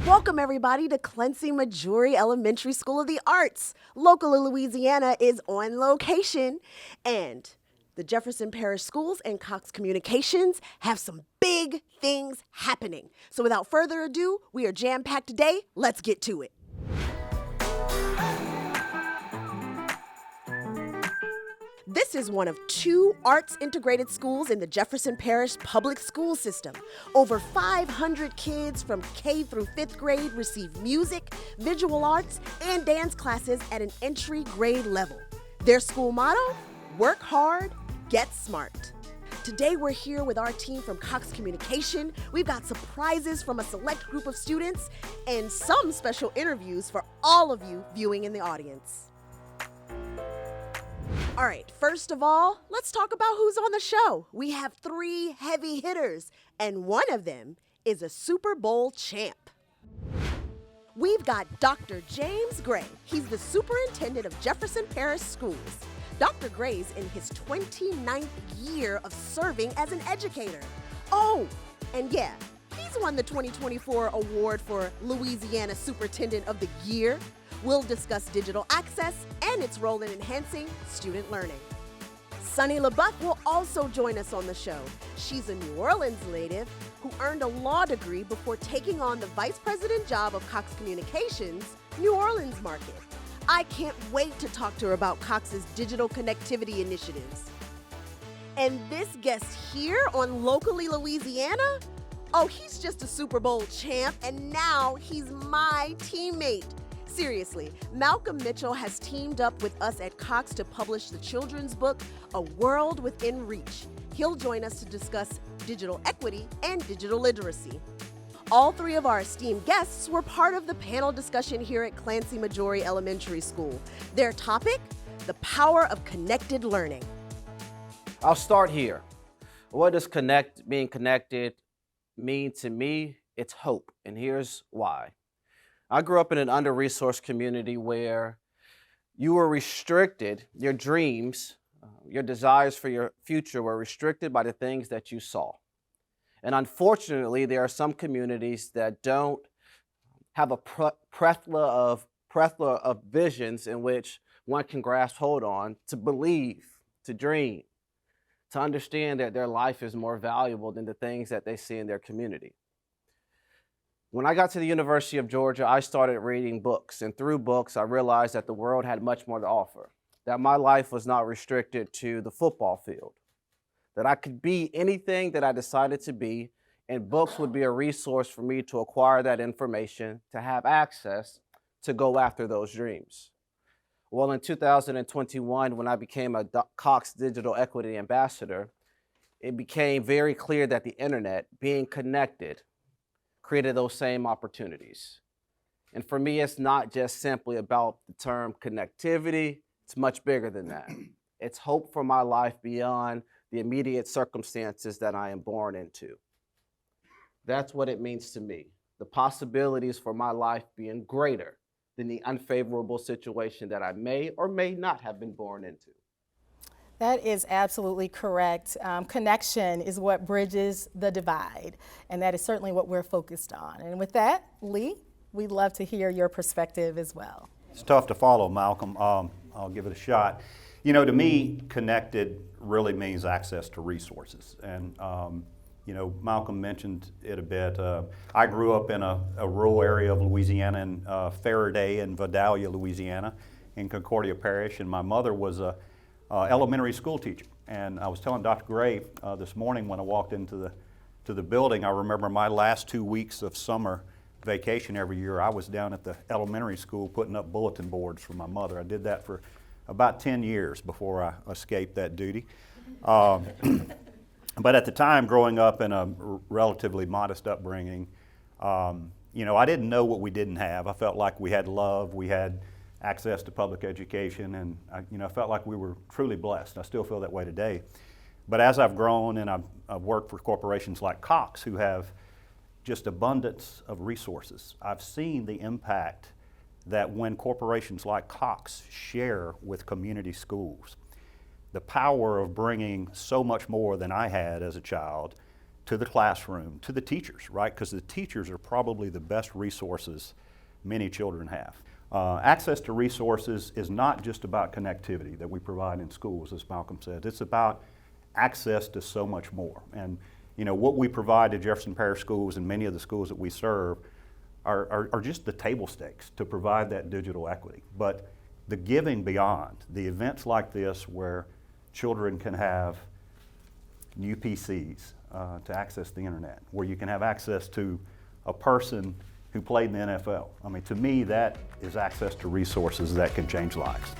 Welcome, everybody, to Clancy Majority Elementary School of the Arts. Local Louisiana is on location, and the Jefferson Parish Schools and Cox Communications have some big things happening. So without further ado, we are jam-packed today. Let's get to it. This is one of 2 arts-integrated schools in the Jefferson Parish public school system. Over 500 kids from K through 5th grade receive music, visual arts, and dance classes at an entry grade level. Their school motto, work hard, get smart. Today we're here with our team from Cox Communication. We've got surprises from a select group of students and some special interviews for all of you viewing in the audience. All right, first of all, let's talk about who's on the show. We have 3 heavy hitters, and one of them is a Super Bowl champ. We've got Dr. James Gray. He's the superintendent of Jefferson Parish Schools. Dr. Gray's in his 29th year of serving as an educator. Oh, and yeah, he's won the 2024 award for Louisiana Superintendent of the Year. We'll discuss digital access and its role in enhancing student learning. Sunni LeBeouf will also join us on the show. She's a New Orleans native who earned a law degree before taking on the vice president job of Cox Communications, New Orleans market. I can't wait to talk to her about Cox's digital connectivity initiatives. And this guest here on Locally Louisiana? Oh, he's just a Super Bowl champ, and now he's my teammate. Seriously, Malcolm Mitchell has teamed up with us at Cox to publish the children's book, A World Within Reach. He'll join us to discuss digital equity and digital literacy. All 3 of our esteemed guests were part of the panel discussion here at Clancy Majority Elementary School. Their topic, the power of connected learning. I'll start here. What does being connected mean to me? It's hope, and here's why. I grew up in an under-resourced community where you were restricted, your dreams, your desires for your future were restricted by the things that you saw. And unfortunately, there are some communities that don't have a plethora of visions in which one can grasp hold on to believe, to dream, to understand that their life is more valuable than the things that they see in their community. When I got to the University of Georgia, I started reading books, and through books, I realized that the world had much more to offer, that my life was not restricted to the football field, that I could be anything that I decided to be, and books would be a resource for me to acquire that information, to have access to go after those dreams. Well, in 2021, when I became a Cox Digital Equity Ambassador, it became very clear that the internet, being connected, created those same opportunities. And for me, it's not just simply about the term connectivity. It's much bigger than that. It's hope for my life beyond the immediate circumstances that I am born into. That's what it means to me. The possibilities for my life being greater than the unfavorable situation that I may or may not have been born into. That is absolutely correct. Connection is what bridges the divide, and that is certainly what we're focused on. And with that, Leigh, we'd love to hear your perspective as well. It's tough to follow, Malcolm. I'll give it a shot. You know, to me, connected really means access to resources. And, you know, Malcolm mentioned it a bit. I grew up in a rural area of Louisiana in Faraday and Vidalia, Louisiana, in Concordia Parish, and my mother was a elementary school teacher. And I was telling Dr. Gray this morning when I walked into the building, I remember my last 2 weeks of summer vacation every year, I was down at the elementary school putting up bulletin boards for my mother. I did that for about 10 years before I escaped that duty. But at the time, growing up in a relatively modest upbringing, you know, I didn't know what we didn't have. I felt like we had love, we had access to public education, and I felt like we were truly blessed. I still feel that way today. But as I've grown and I've worked for corporations like Cox, who have just abundance of resources, I've seen the impact that when corporations like Cox share with community schools, the power of bringing so much more than I had as a child to the classroom, to the teachers, right? Because the teachers are probably the best resources many children have. Access to resources is not just about connectivity that we provide in schools, as Malcolm said. It's about access to so much more. And you know, what we provide to Jefferson Parish Schools and many of the schools that we serve are just the table stakes to provide that digital equity. But the giving beyond, the events like this where children can have new PCs to access the internet, where you can have access to a person who played in the NFL. I mean, to me, that is access to resources that can change lives.